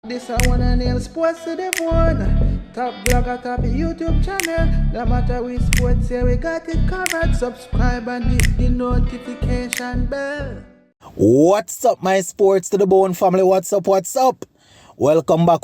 This I wanna nail sports to the bone. Top blogger, top YouTube channel. No matter which sports say we got it covered. Subscribe and hit the notification bell. What's up, my sports to the bone family? What's up? Welcome back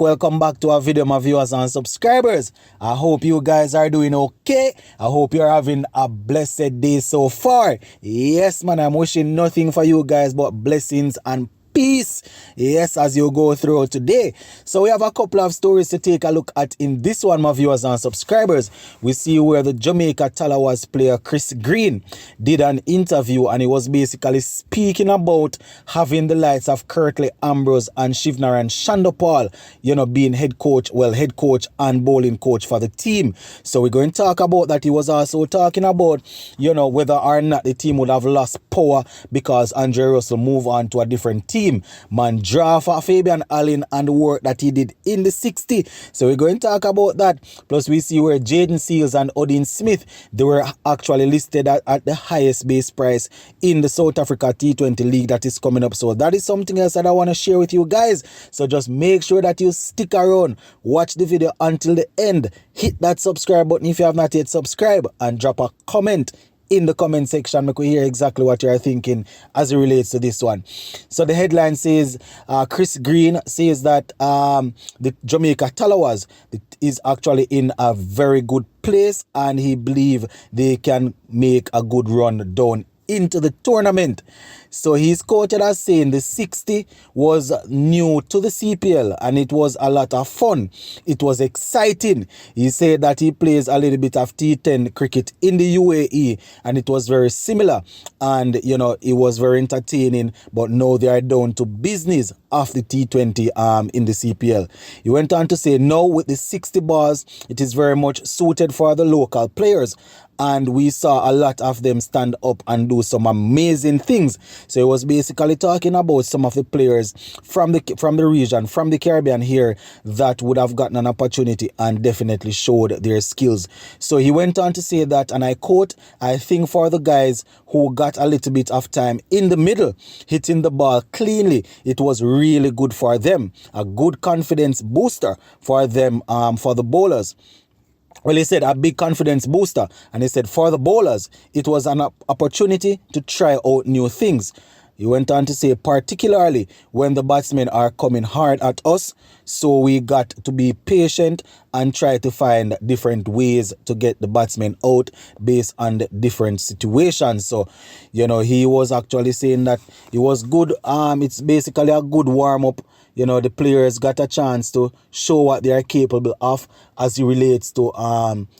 to our video, my viewers and subscribers. I hope you guys are doing okay. I hope you're having a blessed day so far. Yes, man, I'm wishing nothing for you guys but blessings and peace, yes, as you go through today. So we have a couple of stories to take a look at in this one, my viewers and subscribers. We see where the Jamaica Tallawahs player Chris Green did an interview, and he was basically speaking about having the likes of Kirkley Ambrose and Shivnaran Shandopal, being head coach and bowling coach for the team. So we're going to talk about that. He was also talking about, whether or not the team would have lost power because Andre Russell moved on to a different team. Man, draw for Fabian Allen and the work that he did in the 60. So we're going to talk about that. Plus we see where Jaden Seals and Odin Smith, they were actually listed at the highest base price in the South Africa T20 League that is coming up. So that is something else that I want to share with you guys. So just make sure that you stick around, watch the video until the end, hit that subscribe button if you have not yet subscribed, and drop a comment in the comment section. Make we hear exactly what you are thinking as it relates to this one. So the headline says Chris Green says that the Jamaica Tallawahs is actually in a very good place, and he believes they can make a good run down into the tournament. So he's quoted as saying the 60 was new to the CPL and it was a lot of fun. It was exciting. He said that he plays a little bit of T10 cricket in the UAE and it was very similar, and it was very entertaining, but now they are down to business of the T20 in the CPL. He went on to say now with the 60 balls, it is very much suited for the local players, and we saw a lot of them stand up and do some amazing things. So he was basically talking about some of the players from the region, from the Caribbean here, that would have gotten an opportunity and definitely showed their skills. So he went on to say that, and I quote, "I think for the guys who got a little bit of time in the middle, hitting the ball cleanly, it was really good for them. A good confidence booster for them, for the bowlers." Well, he said a big confidence booster, and he said for the bowlers, it was an opportunity to try out new things. He went on to say, particularly when the batsmen are coming hard at us, so we got to be patient and try to find different ways to get the batsmen out based on the different situations. So, he was actually saying that it was good. It's basically a good warm-up. The players got a chance to show what they are capable of as it relates to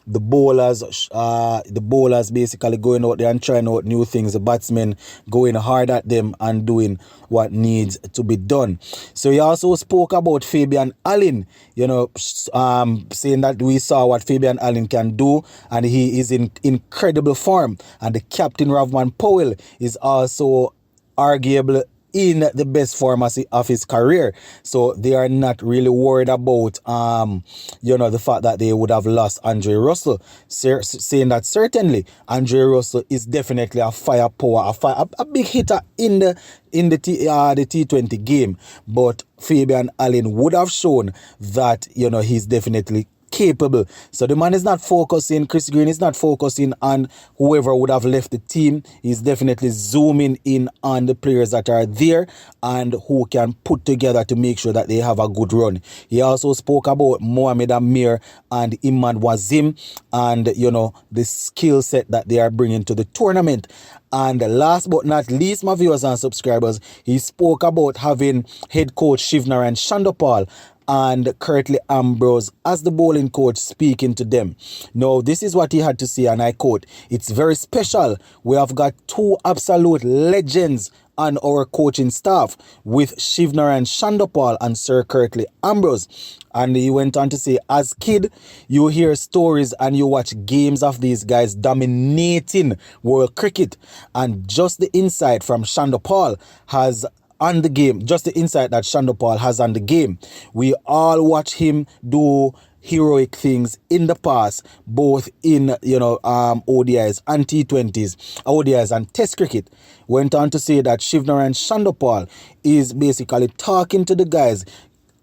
the bowlers. The bowlers basically going out there and trying out new things. The batsmen going hard at them and doing what needs to be done. So he also spoke about Fabian Allen, saying that we saw what Fabian Allen can do, and he is in incredible form. And the captain, Ravman Powell, is also arguably in the best form of his career. So they are not really worried about the fact that they would have lost Andre Russell, saying that certainly Andre Russell is definitely a firepower, a big hitter in the T20 game, but Fabian Allen would have shown that he's definitely capable. So the man is not focusing, Chris Green is not focusing on whoever would have left the team. He's definitely zooming in on the players that are there and who can put together to make sure that they have a good run. He also spoke about Mohamed Amir and Imad Wazim and the skill set that they are bringing to the tournament. And last but not least, my viewers and subscribers, he spoke about having head coach Shivnaran Shandopal and Kirkley Ambrose as the bowling coach speaking to them. Now, this is what he had to say, and I quote, "It's very special. We have got two absolute legends on our coaching staff with Shivnaran Shandopal and Sir Kirkley Ambrose." And he went on to say, as kid, you hear stories and you watch games of these guys dominating world cricket, and just the insight from Shandopal has on the game, just the insight that Shandopal has on the game. We all watch him do heroic things in the past, both in ODIs and T20s, ODIs and Test cricket. Went on to say that Shivnaran Shandopal is basically talking to the guys,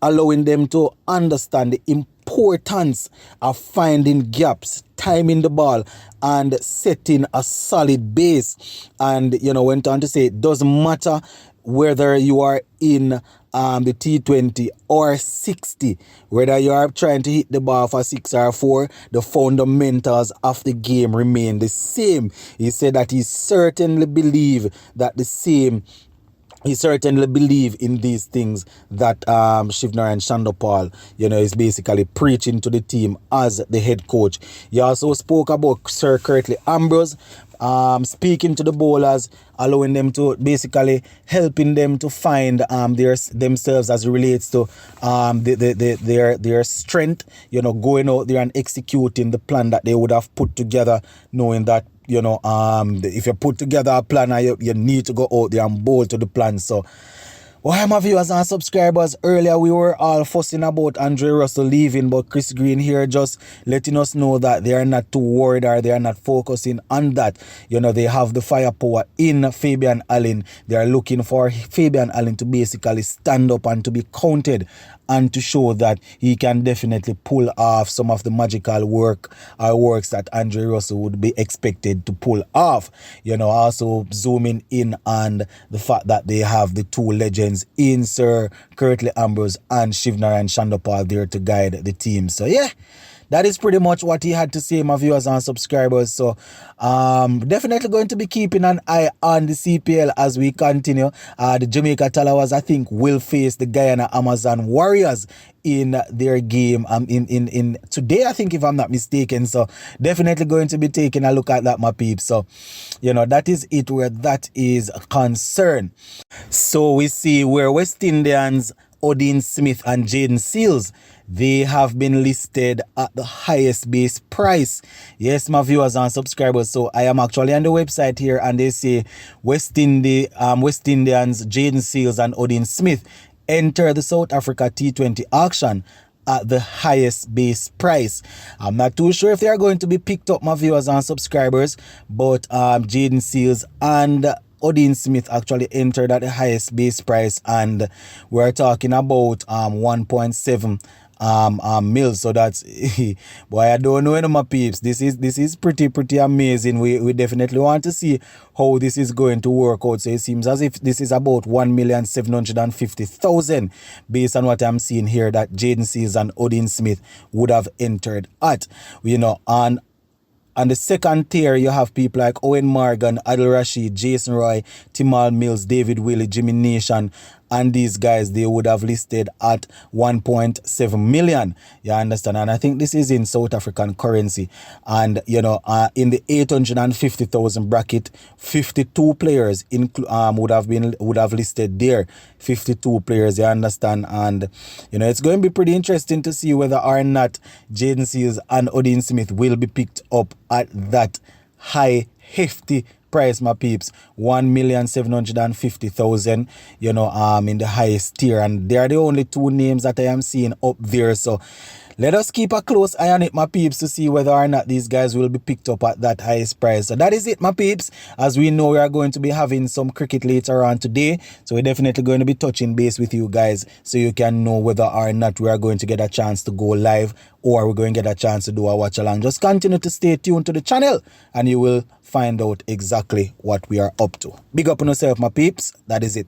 allowing them to understand the importance of finding gaps, timing the ball, and setting a solid base. And, went on to say it doesn't matter whether you are in the T20 or 60, whether you are trying to hit the ball for 6 or 4, the fundamentals of the game remain the same. He said that he certainly believes in these things that Shivnarine Shandopal, is basically preaching to the team as the head coach. He also spoke about Sir Curtly Ambrose, speaking to the bowlers, allowing them to basically helping them to find themselves as it relates to their strength, going out there and executing the plan that they would have put together, knowing that if you put together a plan, you need to go out there and bowl to the plan. So, my viewers and subscribers, earlier we were all fussing about Andre Russell leaving, but Chris Green here just letting us know that they are not too worried, or they are not focusing on that. They have the firepower in Fabian Allen. They are looking for Fabian Allen to basically stand up and to be counted, and to show that he can definitely pull off some of the magical works that Andre Russell would be expected to pull off. Also zooming in on the fact that they have the two legends in Sir Curtly Ambrose and Shivnarine Shandopal there to guide the team. So yeah, that is pretty much what he had to say, my viewers and subscribers. So definitely going to be keeping an eye on the CPL as we continue. The Jamaica Tallawahs, I think, will face the Guyana Amazon Warriors in their game in today, I think, if I'm not mistaken. So definitely going to be taking a look at that, my peeps. So that is it where that is concerned. So we see where West Indians, Odin Smith and Jaden Seals, they have been listed at the highest base price. Yes, my viewers and subscribers. So I am actually on the website here, and they say West Indians, Jaden Seals and Odin Smith enter the South Africa T20 auction at the highest base price. I'm not too sure if they are going to be picked up, my viewers and subscribers, but Jaden Seals and Odin Smith actually entered at the highest base price, and we're talking about 1.7 mils. So that's boy, I don't know, my peeps. This is pretty amazing. We definitely want to see how this is going to work out. So it seems as if this is about 1,750,000 based on what I'm seeing here that Jaden Seals and Odin Smith would have entered at. On the second tier, you have people like Owen Morgan, Adil Rashid, Jason Roy, Timal Mills, David Willey, Jimmy Nation, and these guys, they would have listed at 1.7 million. You understand? And I think this is in South African currency. And, in the 850,000 bracket, 52 players would have listed there. 52 players, you understand? And, it's going to be pretty interesting to see whether or not Jaden Seals and Odin Smith will be picked up at that high, hefty price, my peeps. 1,750,000, in the highest tier, and they are the only two names that I am seeing up there. So let us keep a close eye on it, my peeps, to see whether or not these guys will be picked up at that highest price. So that is it, my peeps. As we know, we are going to be having some cricket later on today, so we're definitely going to be touching base with you guys so you can know whether or not we are going to get a chance to go live, or we're going to get a chance to do a watch along. Just continue to stay tuned to the channel and you will find out exactly what we are up to. Big up on yourself, my peeps. That is it.